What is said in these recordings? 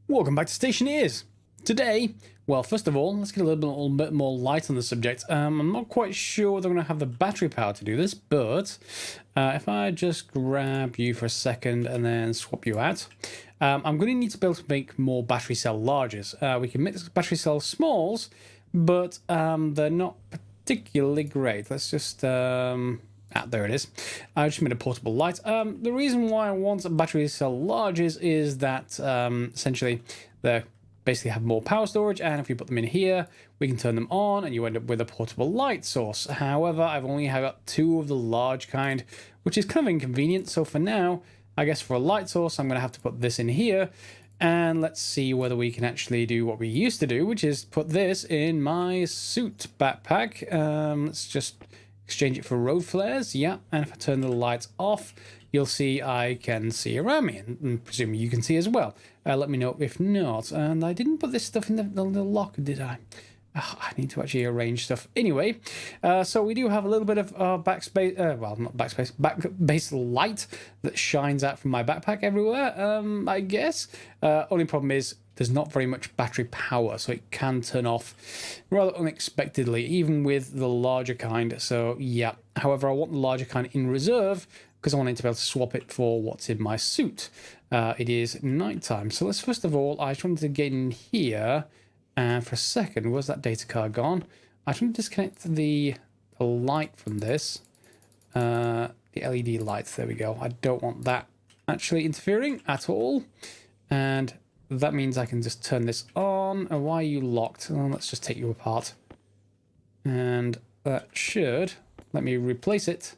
Welcome back to Stationeers. Today, well, first of all, let's get a little bit more light on the subject. I'm not quite sure whether I'm going to have the battery power to do this, but if I just grab you for a second and then swap you out, I'm going to need to be able to make more battery cell larges. We can make battery cell smalls, but they're not particularly great. Let's just... there it is. I just made a portable light. The reason why I want a battery cell larges is that essentially they basically have more power storage, and if we put them in here, we can turn them on and you end up with a portable light source. However, I've only got two of the large kind, which is kind of inconvenient. So for now, I guess for a light source, I'm going to have to put this in here. And let's see whether we can actually do what we used to do, which is put this in my suit backpack. Let's just exchange it for road flares. Yeah, and if I turn the lights off, you'll see I can see around me, and presumably you can see as well. Let me know if not. And I didn't put this stuff in the locker, did I? I need to actually arrange stuff. Anyway, so we do have a little bit of backspace, well, not backspace, back-base light that shines out from my backpack everywhere, I guess. Only problem is there's not very much battery power, so it can turn off rather unexpectedly, even with the larger kind. So yeah, however, I want the larger kind in reserve because I want to be able to swap it for what's in my suit. It is nighttime, so let's first of all, I just wanted to get in here, and for a second, where's that data card gone? I just want to disconnect the light from this, the LED lights. There we go. I don't want that actually interfering at all, and that means I can just turn this on. And why are you locked? Well, let's just take you apart. And that should let me replace it.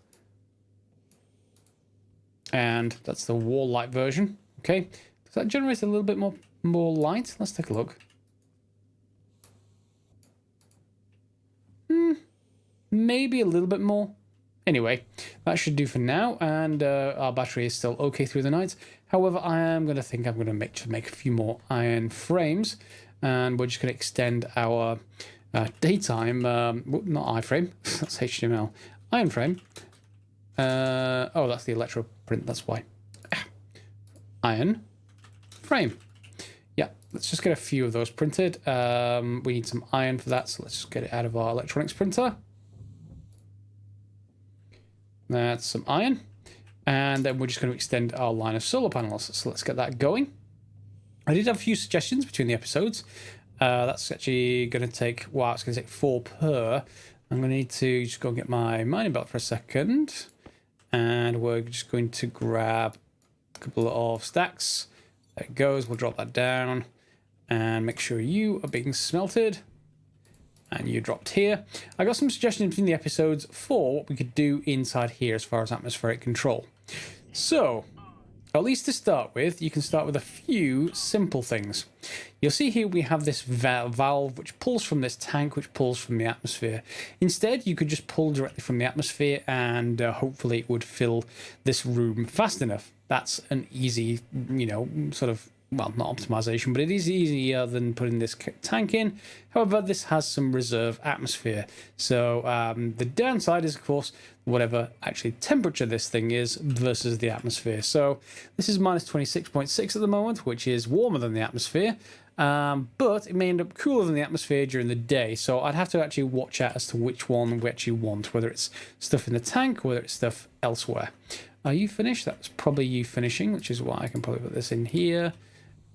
And that's the wall light version. Okay. Does that generate a little bit more light? Let's take a look. Maybe a little bit more. Anyway, that should do for now, and our battery is still okay through the night. However, I'm going to make a few more iron frames, and we're just going to extend our daytime, not iframe, that's HTML, iron frame. Oh, that's the electro print, that's why. Iron frame. Yeah, let's just get a few of those printed. We need some iron for that, so let's just get it out of our electronics printer. That's some iron. And then we're just going to extend our line of solar panels. So let's get that going. I did have a few suggestions between the episodes. That's actually going to take, wow, it's going to take 4 per. I'm going to need to just go and get my mining belt for a second. And we're just going to grab a couple of stacks. There it goes. We'll drop that down. And make sure you are being smelted. And you dropped here. I got some suggestions between the episodes for what we could do inside here as far as atmospheric control. So, at least to start with, you can start with a few simple things. You'll see here we have this valve which pulls from this tank, which pulls from the atmosphere. Instead, you could just pull directly from the atmosphere, and hopefully it would fill this room fast enough. That's an easy, sort of, well, not optimization, but it is easier than putting this tank in. However, this has some reserve atmosphere. So the downside is, of course, whatever actually temperature this thing is versus the atmosphere. So this is minus 26.6 at the moment, which is warmer than the atmosphere. But it may end up cooler than the atmosphere during the day. So I'd have to actually watch out as to which one we actually want, whether it's stuff in the tank or whether it's stuff elsewhere. Are you finished? That's probably you finishing, which is why I can probably put this in here.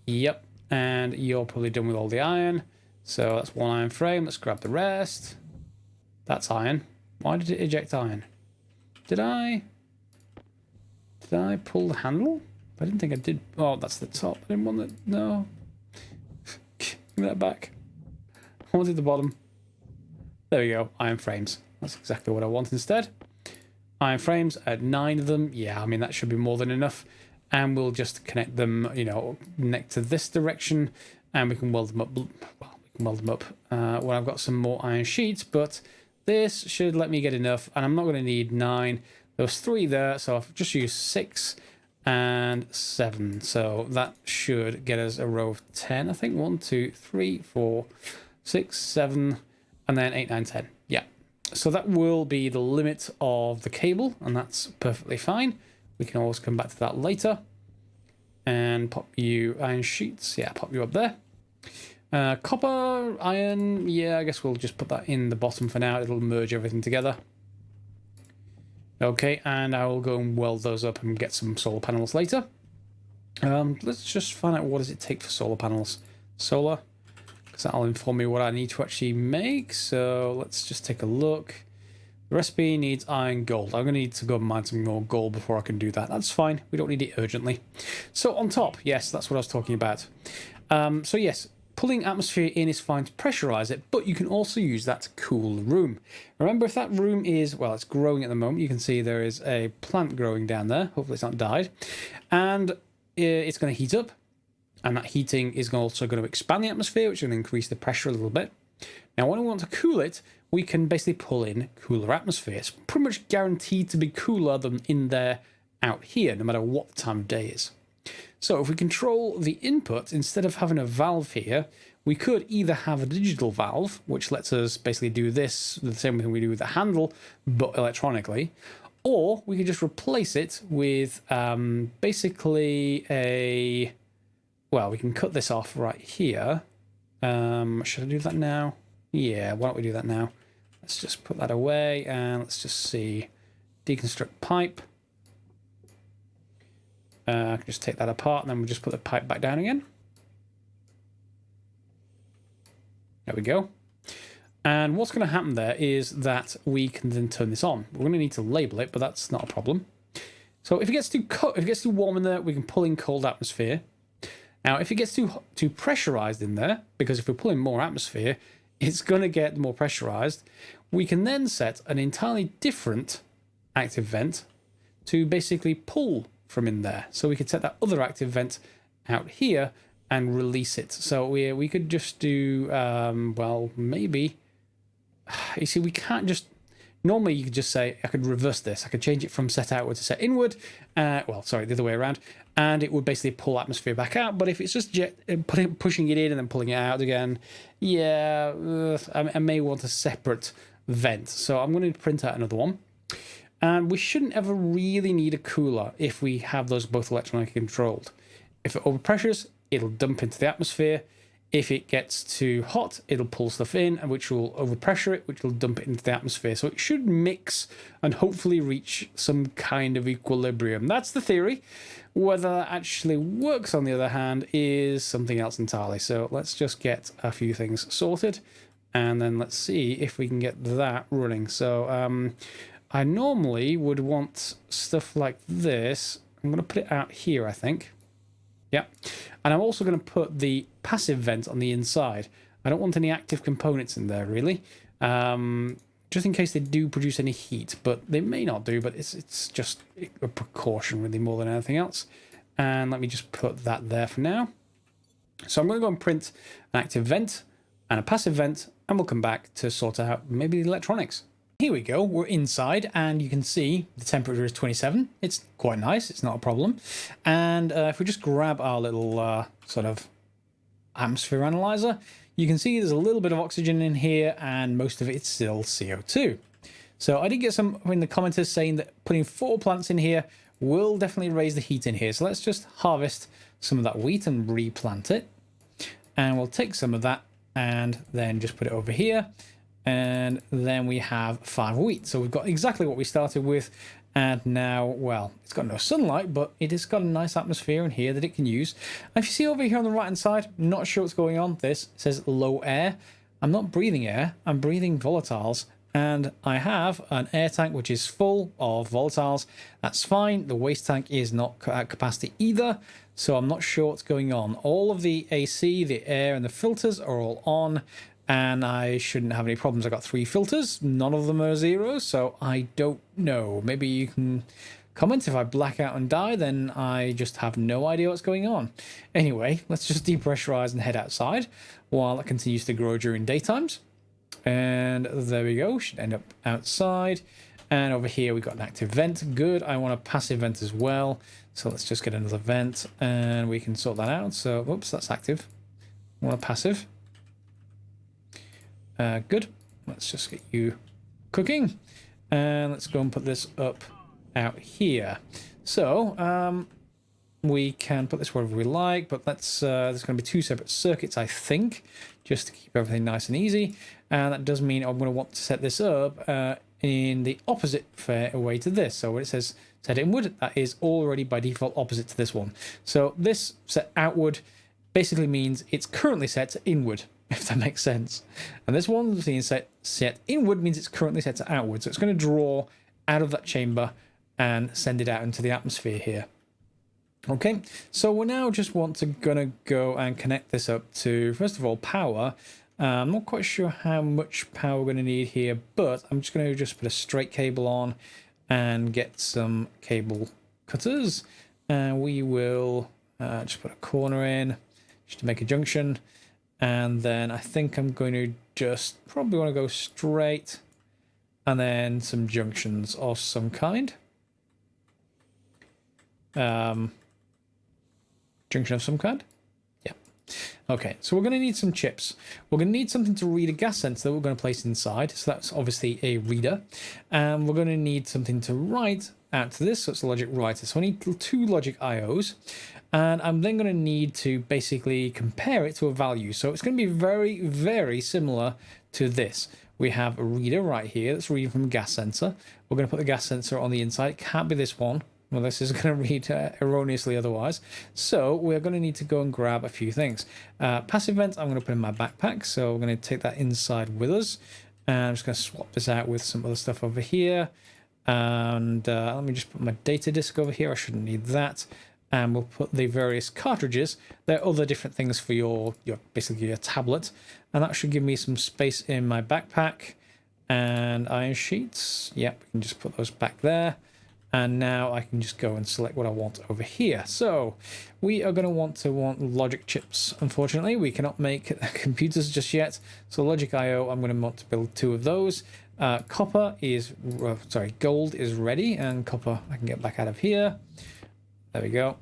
Yep, and you're probably done with all the iron. So that's one iron frame. Let's grab the rest. That's iron. Why did it eject iron? Did I pull the handle? I didn't think I did. Oh, that's the top. I didn't want that. No. Give me that back. I wanted the bottom. There we go. Iron frames. That's exactly what I want instead. Iron frames at 9 of them. Yeah, I mean, that should be more than enough. And we'll just connect them, next to this direction, and we can weld them up. Well, we can weld them up when I've got some more iron sheets, but this should let me get enough, and I'm not going to need 9. There was 3 there, so I've just used 6 and 7. So that should get us a row of 10, I think. 1, 2, 3, 4, 6, 7, and then 8, 9, 10. Yeah. So that will be the limit of the cable, and that's perfectly fine. We can always come back to that later. And pop you iron sheets. Yeah, pop you up there. Copper, iron, yeah, I guess we'll just put that in the bottom for now. It'll merge everything together. Okay, and I will go and weld those up and get some solar panels later. Let's just find out what does it take for solar panels. Solar, because that'll inform me what I need to actually make. So let's just take a look. The recipe needs iron, gold. I'm going to need to go and mine some more gold before I can do that. That's fine. We don't need it urgently. So on top, yes, that's what I was talking about. So yes, pulling atmosphere in is fine to pressurize it, but you can also use that to cool the room. Remember, if that room is, well, it's growing at the moment. You can see there is a plant growing down there. Hopefully it's not died. And it's going to heat up. And that heating is also going to expand the atmosphere, which is going to increase the pressure a little bit. Now, when we want to cool it, we can basically pull in cooler atmosphere. It's pretty much guaranteed to be cooler than in there out here, no matter what the time of day is. So if we control the input, instead of having a valve here, we could either have a digital valve, which lets us basically do this, the same thing we do with the handle, but electronically, or we could just replace it with basically a... Well, we can cut this off right here. Should I do that now? Yeah, why don't we do that now? Let's just put that away and let's just see. Deconstruct pipe. I can just take that apart and then we'll just put the pipe back down again. There we go. And what's going to happen there is that we can then turn this on. We're going to need to label it, but that's not a problem. So if it gets too warm in there, we can pull in cold atmosphere. Now, if it gets too pressurized in there, because if we're pulling more atmosphere, it's going to get more pressurized, we can then set an entirely different active vent to basically pull from in there. So we could set that other active vent out here and release it. So we could just do, well, maybe, you see, we can't just, normally you could just say, I could reverse this. I could change it from set outward to set inward. Well, sorry, the other way around. And it would basically pull atmosphere back out. But if it's just pushing it in and then pulling it out again, yeah, I may want a separate vent. So I'm going to print out another one. And we shouldn't ever really need a cooler if we have those both electronically controlled. If it overpressures, it'll dump into the atmosphere. If it gets too hot, it'll pull stuff in, and which will overpressure it, which will dump it into the atmosphere. So it should mix and hopefully reach some kind of equilibrium. That's the theory. Whether that actually works, on the other hand, is something else entirely. So let's just get a few things sorted, and then let's see if we can get that running. So I normally would want stuff like this. I'm going to put it out here, I think. Yeah, and I'm also going to put the passive vent on the inside. I don't want any active components in there, really, just in case they do produce any heat, but they may not do, but it's just a precaution, really, more than anything else. And let me just put that there for now. So I'm going to go and print an active vent and a passive vent, and we'll come back to sort out maybe the electronics. Here we go, we're inside, and you can see the temperature is 27. It's quite nice, it's not a problem. And if we just grab our little sort of atmosphere analyzer, you can see there's a little bit of oxygen in here, and most of it's still CO2. So I did get some in the commenters saying that putting 4 plants in here will definitely raise the heat in here. So let's just harvest some of that wheat and replant it. And we'll take some of that and then just put it over here. And then we have 5 wheat. So we've got exactly what we started with. And now, well, it's got no sunlight, but it has got a nice atmosphere in here that it can use. And if you see over here on the right hand side, not sure what's going on. This says low air. I'm not breathing air, I'm breathing volatiles. And I have an air tank which is full of volatiles. That's fine. The waste tank is not at capacity either. So I'm not sure what's going on. All of the AC, the air, and the filters are all on. And I shouldn't have any problems. I've got 3 filters. None of them are 0, so I don't know. Maybe you can comment. If I black out and die, then I just have no idea what's going on. Anyway, let's just depressurize and head outside while it continues to grow during daytimes. And there we go. Should end up outside. And over here we've got an active vent. Good. I want a passive vent as well. So let's just get another vent and we can sort that out. So, oops, that's active. I want a passive. Good. Let's just get you cooking. And let's go and put this up out here. So, we can put this wherever we like, but let's there's going to be two separate circuits, I think, just to keep everything nice and easy. And that does mean I'm going to want to set this up in the opposite way to this. So when it says set inward, that is already by default opposite to this one. So this set outward basically means it's currently set to inward, if that makes sense. And this one being set inward means it's currently set to outward. So it's going to draw out of that chamber and send it out into the atmosphere here. Okay, so we now just gonna go and connect this up to, first of all, power. I'm not quite sure how much power we're going to need here, but I'm just going to put a straight cable on and get some cable cutters. And we will just put a corner in just to make a junction. And then I think I'm going to just probably want to go straight and then some junctions of some kind. Junction of some kind. Yeah. Okay, so we're going to need some chips. We're going to need something to read a gas sensor that we're going to place inside. So that's obviously a reader. And we're going to need something to write out to this. So it's a logic writer. So I need two logic IOs. And I'm then going to need to basically compare it to a value. So it's going to be very, very similar to this. We have a reader right here that's reading from a gas sensor. We're going to put the gas sensor on the inside. It can't be this one. Well, this is going to read erroneously otherwise. So we're going to need to go and grab a few things. Passive vent, I'm going to put in my backpack. So we're going to take that inside with us. And I'm just going to swap this out with some other stuff over here. And let me just put my data disk over here. I shouldn't need that. And we'll put the various cartridges. There are other different things for your basically your tablet. And that should give me some space in my backpack. And iron sheets. Yep, we can just put those back there. And now I can just go and select what I want over here. So we are going to want logic chips. Unfortunately, we cannot make computers just yet. So logic IO, I'm going to want to build two of those. Gold is ready, and copper I can get back out of here. There we go.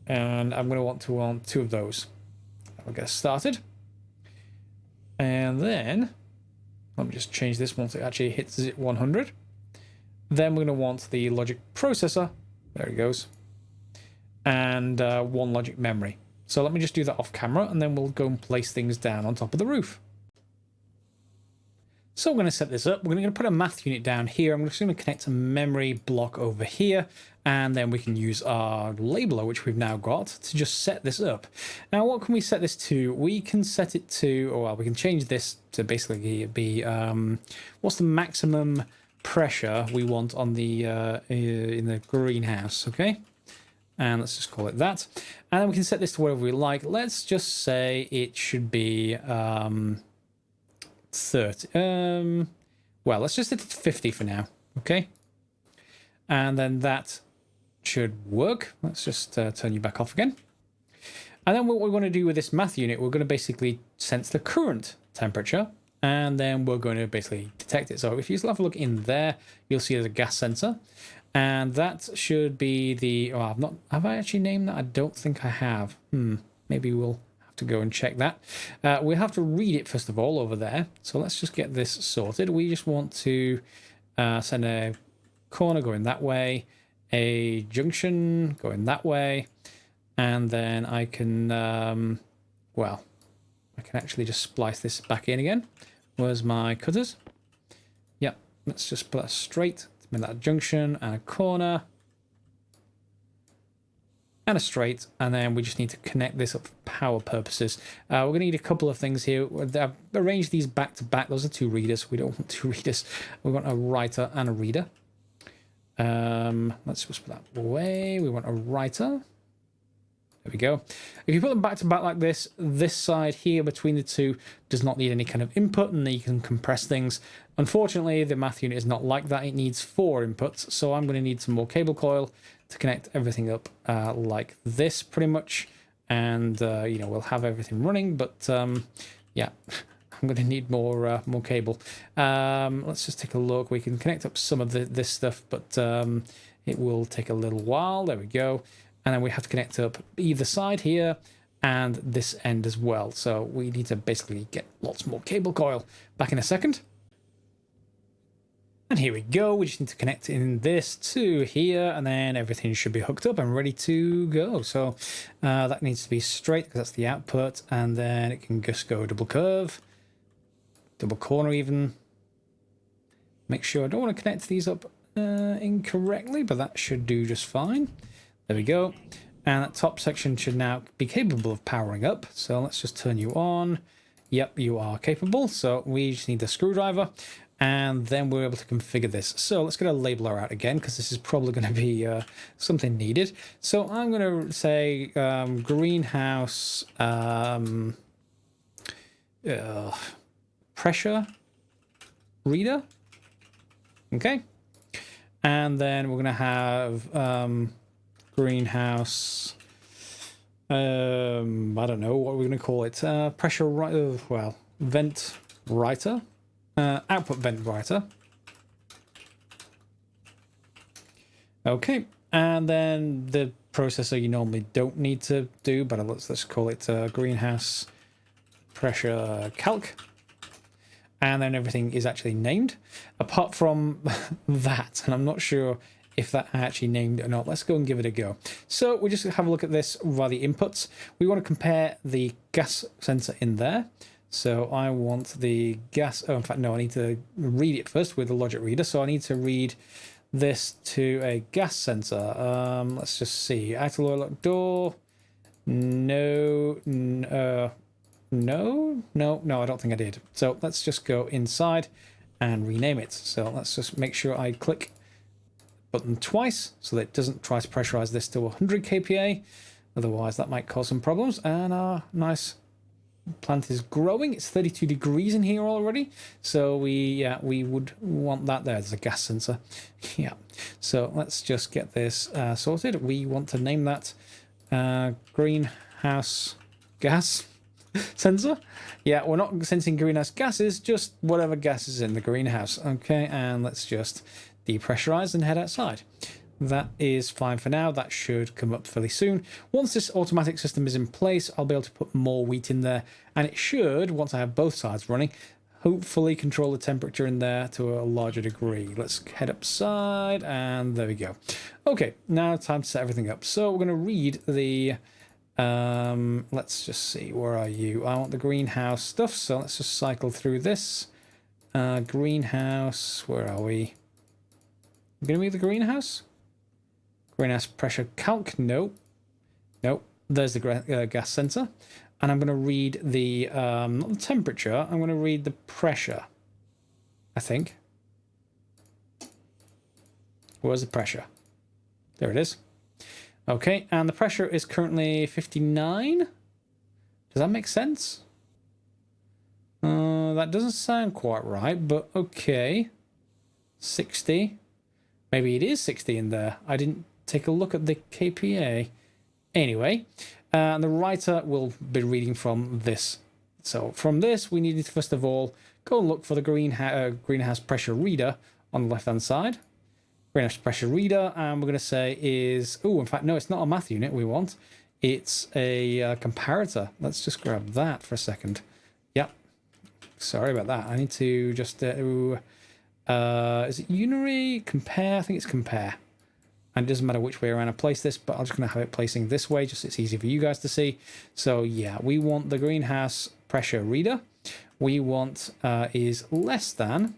And I'm going to want two of those. I'll get started. And then let me just change this once it actually hits 100. Then we're going to want the logic processor. There it goes. And one logic memory. So let me just do that off camera, and then we'll go and place things down on top of the roof. So we're going to set this up. We're going to put a math unit down here. I'm just going to connect a memory block over here, and then we can use our labeler, which we've now got, to just set this up. Now, what can we set this to? We can set it to, or well, we can change this to basically be, what's the maximum pressure we want on the in the greenhouse, okay? And let's just call it that. And then we can set this to whatever we like. Let's just say it should be 30. Well, let's just set it to 50 for now, okay? And then that should work. Let's just turn you back off again. And then what we want to do with this math unit, we're going to basically sense the current temperature. And then we're going to basically detect it. So if you have a look in there, you'll see there's a gas sensor. And that should be the... Oh, have I actually named that? I don't think I have. Maybe we'll have to go and check that. We'll have to read it, first of all, over there. So let's just get this sorted. We just want to send a corner going that way, a junction going that way. And then I can... I can actually just splice this back in again. Where's my cutters? Yep, let's just put that straight. Make that a junction and a corner. And a straight. And then we just need to connect this up for power purposes. We're going to need a couple of things here. I've arranged these back to back. Those are two readers. We don't want two readers. We want a writer and a reader. Let's just put that away. We want a writer. There we go. If you put them back to back like this side here between the two does not need any kind of input, and then you can compress things. Unfortunately, the math unit is not like that. It needs 4 inputs, so I'm going to need some more cable coil to connect everything up like this, pretty much. And, we'll have everything running, but, yeah, I'm going to need more cable. Let's just take a look. We can connect up some of this stuff, but it will take a little while. There we go. And then we have to connect up either side here and this end as well. So we need to basically get lots more cable coil. Back in a second. And here we go. We just need to connect in this to here, and then everything should be hooked up and ready to go. So that needs to be straight because that's the output, and then it can just go double curve, double corner even. Make sure I don't want to connect these up incorrectly, but that should do just fine. There we go. And that top section should now be capable of powering up. So let's just turn you on. Yep, you are capable. So we just need the screwdriver. And then we're able to configure this. So let's get a labeler out again, because this is probably going to be something needed. So I'm going to say greenhouse pressure reader. Okay. And then we're going to have greenhouse, I don't know what we're going to call it. Pressure, well, vent writer. Output vent writer. Okay, and then the processor you normally don't need to do, but let's call it greenhouse pressure calc. And then everything is actually named, apart from that, and I'm not sure if that actually named it or not. Let's go and give it a go. So we just have a look at this via the inputs. We want to compare the gas sensor in there. So I want the gas, oh, in fact, no, I need to read it first with the logic reader. So I need to read this to a gas sensor. Let's just see. Outer lower lock door. No, no, I don't think I did. So let's just go inside and rename it. So let's just make sure I click button twice so that it doesn't try to pressurize this to 100 kPa. Otherwise, that might cause some problems. And our nice plant is growing. It's 32 degrees in here already, so we would want that there. There's a gas sensor. Yeah, so let's just get this sorted. We want to name that greenhouse gas sensor. Yeah, we're not sensing greenhouse gases, just whatever gas is in the greenhouse. Okay, and let's just depressurize and head outside. That is fine for now. That should come up fairly soon. Once this automatic system is in place, I'll be able to put more wheat in there, and it should, once I have both sides running, hopefully control the temperature in there to a larger degree. Let's head upside, and there we go. Okay, now time to set everything up. So we're going to read the let's just see, where are you? I want the greenhouse stuff, so let's just cycle through this. Greenhouse, where are we? Gonna be the greenhouse? Greenhouse pressure calc, no. Nope, there's the gas sensor. And I'm going to read the, not the temperature, I'm going to read the pressure, I think. Where's the pressure? There it is. Okay, and the pressure is currently 59. Does that make sense? That doesn't sound quite right, but okay. 60. Maybe it is 60 in there. I didn't take a look at the kPa. Anyway, the writer will be reading from this. So from this, we need to first of all go and look for the greenhouse pressure reader on the left-hand side. Greenhouse pressure reader, and we're going to say is... Oh, in fact, no, it's not a math unit we want. It's a comparator. Let's just grab that for a second. Yep. Sorry about that. I need to just... is it unary? Compare? I think it's compare. And it doesn't matter which way around I place this, but I'm just going to have it placing this way, just so it's easy for you guys to see. So yeah, we want the greenhouse pressure reader. We want is less than,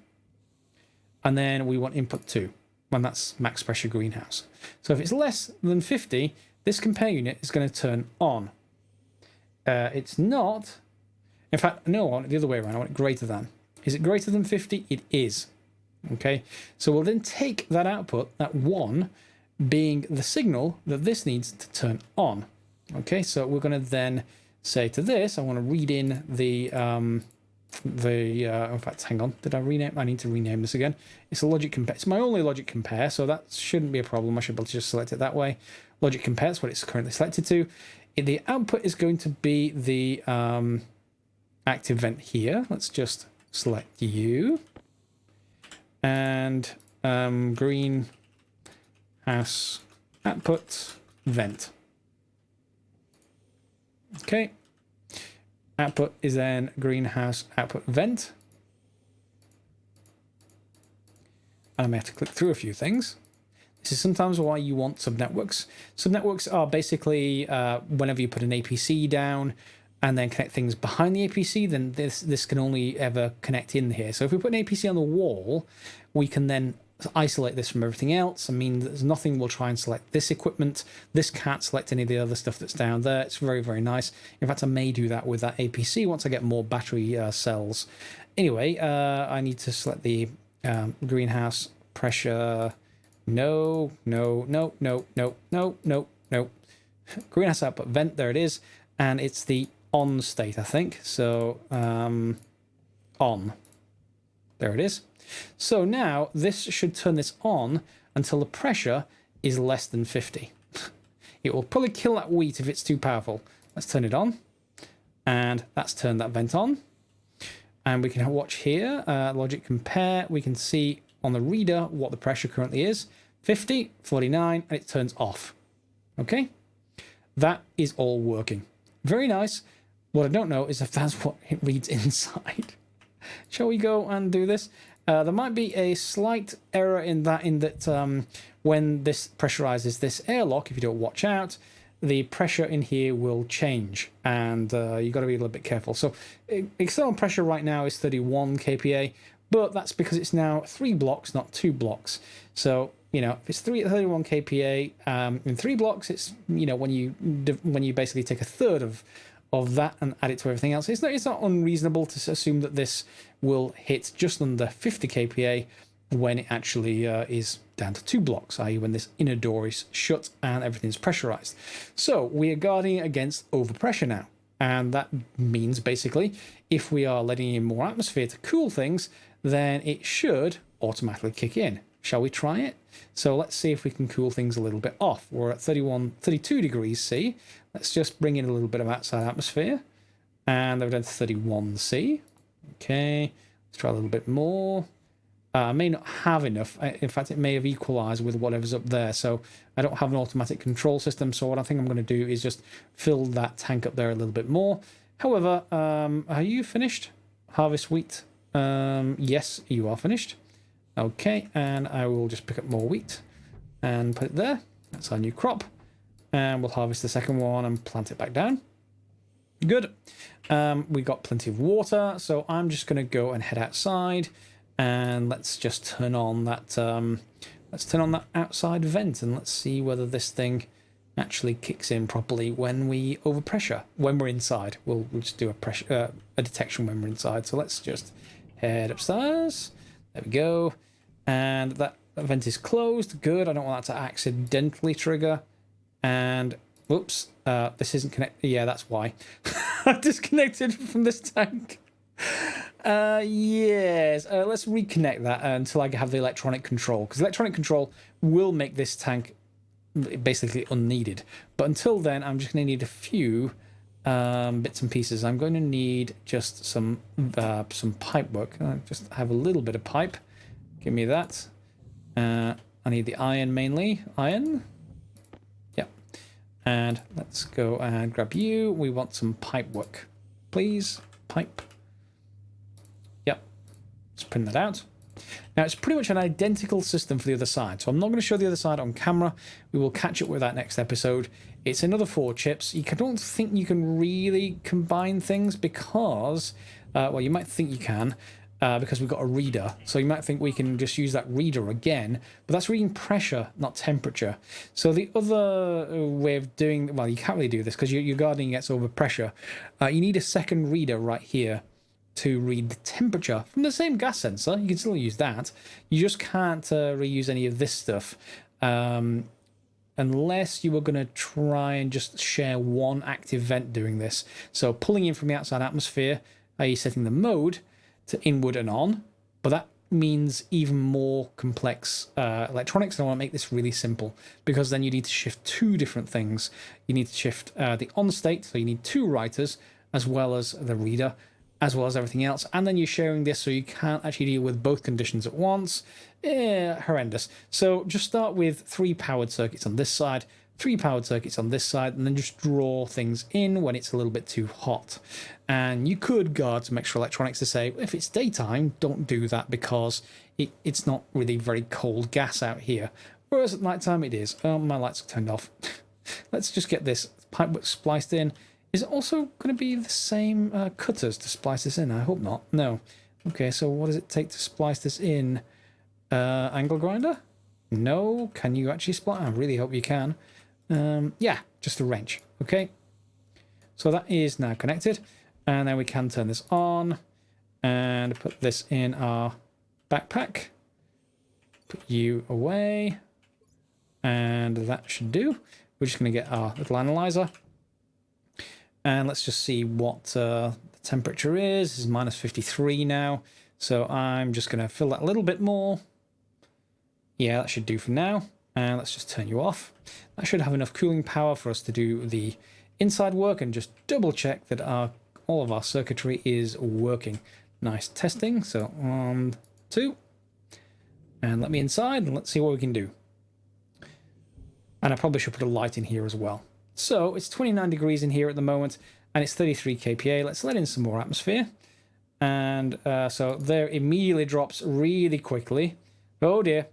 and then we want input 2, when that's max pressure greenhouse. So if it's less than 50, this compare unit is going to turn on. It's not, in fact, no, I want it the other way around. I want it greater than. Is it greater than 50? It is. Okay, so we'll then take that output, that 1, being the signal that this needs to turn on. Okay, so we're going to then say to this, I want to read in the in fact, hang on, did I rename? I need to rename this again. It's a logic compare. It's my only logic compare, so that shouldn't be a problem. I should be able to just select it that way. Logic compare, that's what it's currently selected to. The output is going to be the active vent here. Let's just select you. And greenhouse output vent. Okay. Output is then greenhouse output vent. and I may have to click through a few things. This is sometimes why you want subnetworks. Subnetworks are basically whenever you put an APC down and then connect things behind the APC, then this can only ever connect in here. So if we put an APC on the wall, we can then isolate this from everything else. I mean, there's nothing will try and select this equipment. This can't select any of the other stuff that's down there. It's very, very nice. In fact, I may do that with that APC once I get more battery cells. Anyway, I need to select the greenhouse pressure. No. Greenhouse output vent, there it is. And it's the on state, I think. So, on. There it is. So now this should turn this on until the pressure is less than 50. It will probably kill that wheat if it's too powerful. Let's turn it on. And that's turned that vent on. And we can watch here, logic compare. We can see on the reader what the pressure currently is. 50, 49, and it turns off. Okay? That is all working. Very nice. What I don't know is if that's what it reads inside. Shall we go and do this? There might be a slight error in that when this pressurizes this airlock, if you don't watch out, the pressure in here will change, and you've got to be a little bit careful. So external pressure right now is 31 kPa, but that's because it's now 3 blocks, not 2 blocks. So, you know, if it's 31 kPa in 3 blocks, it's, you know, when you basically take a third of that and add it to everything else, it's not unreasonable to assume that this will hit just under 50 kPa when it actually is down to 2 blocks, i.e. when this inner door is shut and everything's pressurized. So we are guarding against overpressure now. And that means basically if we are letting in more atmosphere to cool things, then it should automatically kick in. Shall we try it? So let's see if we can cool things a little bit off. We're at 32 degrees C. Let's just bring in a little bit of outside atmosphere. And they've done 31 C. Okay, let's try a little bit more. I may not have enough. In fact, it may have equalized with whatever's up there. So I don't have an automatic control system. So what I think I'm going to do is just fill that tank up there a little bit more. However, are you finished? Harvest wheat. Yes, you are finished. Okay, and I will just pick up more wheat and put it there. That's our new crop. And we'll harvest the second one and plant it back down. Good. We got plenty of water, so I'm just going to go and head outside, and let's just turn on that. Let's turn on that outside vent, and let's see whether this thing actually kicks in properly when we overpressure. When we're inside, we'll just do a detection when we're inside. So let's just head upstairs. There we go. And that vent is closed. Good. I don't want that to accidentally trigger. And whoops, this isn't connected. Yeah, that's why. I've disconnected from this tank. Yes, let's reconnect that until I have the electronic control, because electronic control will make this tank basically unneeded. But until then, I'm just going to need a few bits and pieces. I'm going to need just some pipe work. I just have a little bit of pipe. Give me that. I need the iron mainly. Iron. Yep. And let's go and grab you. We want some pipe work, please. Pipe. Yep. Let's print that out. Now, it's pretty much an identical system for the other side, so I'm not going to show the other side on camera. We will catch up with that next episode. It's another 4 chips. You don't think you can really combine things because, well, you might think you can, because we've got a reader. So you might think we can just use that reader again, but that's reading pressure, not temperature. So the other way of doing, well, you can't really do this because you're guarding against overpressure. You need a second reader right here to read the temperature from the same gas sensor. You can still use that. You just can't reuse any of this stuff unless you were going to try and just share one active vent doing this. So pulling in from the outside atmosphere, i.e. setting the mode to inward and on, but that means even more complex electronics, and I want to make this really simple because then you need to shift 2 different things. You need to shift the on state, so you need 2 writers as well as the reader, as well as everything else, and then you're sharing this so you can't actually deal with both conditions at once. Horrendous. So just start with 3 powered circuits on this side, 3 powered circuits on this side, and then just draw things in when it's a little bit too hot. And you could guard some extra electronics to say, if it's daytime, don't do that because it's not really very cold gas out here. Whereas at nighttime it is. Oh, my lights are turned off. Let's just get this pipe spliced in. Is it also going to be the same cutters to splice this in? I hope not. No. Okay, so what does it take to splice this in? Angle grinder? No. Can you actually splice? I really hope you can. Yeah, just a wrench. Okay. So that is now connected. And then we can turn this on and put this in our backpack. Put you away. And that should do. We're just going to get our little analyzer. And let's just see what the temperature is. This is minus 53 now. So I'm just going to fill that a little bit more. Yeah, that should do for now. And let's just turn you off. That should have enough cooling power for us to do the inside work and just double check that all of our circuitry is working. Nice testing. So 1, 2. And let me inside and let's see what we can do. And I probably should put a light in here as well. So it's 29 degrees in here at the moment, and it's 33 kPa. Let's let in some more atmosphere. And so there immediately drops really quickly. Oh dear.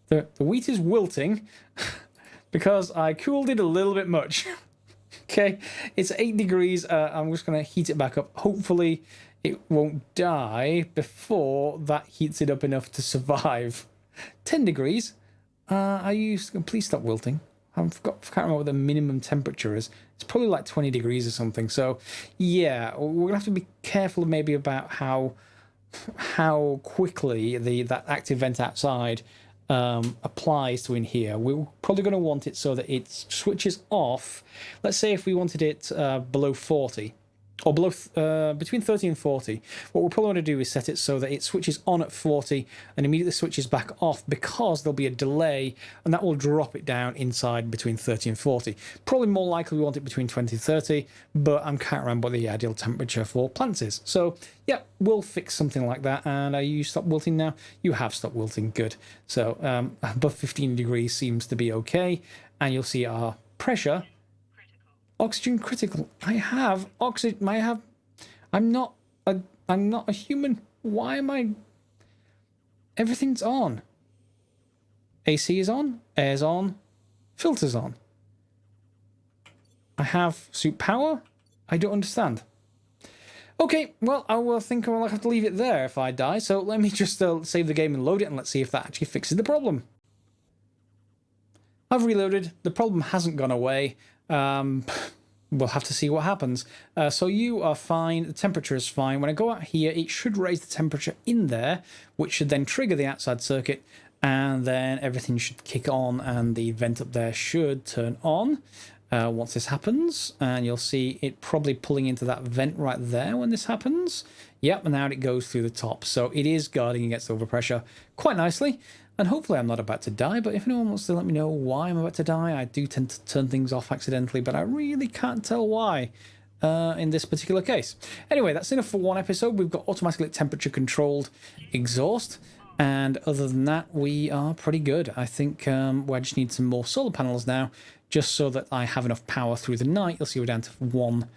The wheat is wilting because I cooled it a little bit much. Okay, it's 8 degrees. I'm just going to heat it back up. Hopefully it won't die before that heats it up enough to survive. 10 degrees. Please stop wilting. I can't remember what the minimum temperature is. It's probably like 20 degrees or something. So yeah, we're gonna have to be careful maybe about how quickly that active vent outside applies to in here. We're probably going to want it so that it switches off. Let's say if we wanted it below 40. Or below between 30 and 40. What we'll probably want to do is set it so that it switches on at 40 and immediately switches back off, because there'll be a delay and that will drop it down inside between 30 and 40. Probably more likely we want it between 20 and 30, but I can't remember what the ideal temperature for plants is. So yeah, we'll fix something like that. And are you stopped wilting now? You have stopped wilting, good. So above 15 degrees seems to be okay. And you'll see our pressure. Oxygen critical. I have oxygen. I'm not a human. Why am I? Everything's on. AC is on. Air's on. Filters on. I have suit power. I don't understand. Okay, well, I will think I'll have to leave it there if I die. So let me just save the game and load it, and let's see if that actually fixes the problem. I've reloaded. The problem hasn't gone away. We'll have to see what happens. So you are fine. The temperature is fine. When I go out here, it should raise the temperature in there, which should then trigger the outside circuit, and then everything should kick on, and the vent up there should turn on once this happens. And you'll see it probably pulling into that vent right there when this happens. Yep, and now it goes through the top. So it is guarding against overpressure quite nicely. And hopefully I'm not about to die, but if anyone wants to let me know why I'm about to die, I do tend to turn things off accidentally, but I really can't tell why in this particular case. Anyway, that's enough for one episode. We've got automatically temperature controlled exhaust, and other than that, we are pretty good. I think I just need some more solar panels now, just so that I have enough power through the night. You'll see we're down to 1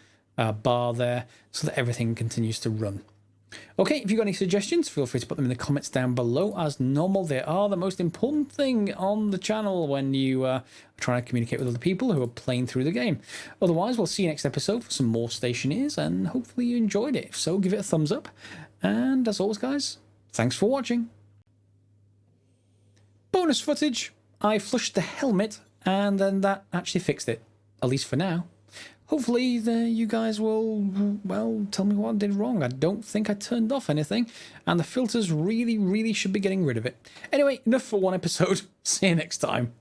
bar there, so that everything continues to run. Okay, if you've got any suggestions, feel free to put them in the comments down below. As normal, they are the most important thing on the channel when you are trying to communicate with other people who are playing through the game. Otherwise, we'll see you next episode for some more Stationeers, and hopefully you enjoyed it. If so, give it a thumbs up. And as always, guys, thanks for watching. Bonus footage. I flushed the helmet, and then that actually fixed it. At least for now. Hopefully you guys will, well, tell me what I did wrong. I don't think I turned off anything, and the filters really should be getting rid of it. Anyway, enough for one episode. See you next time.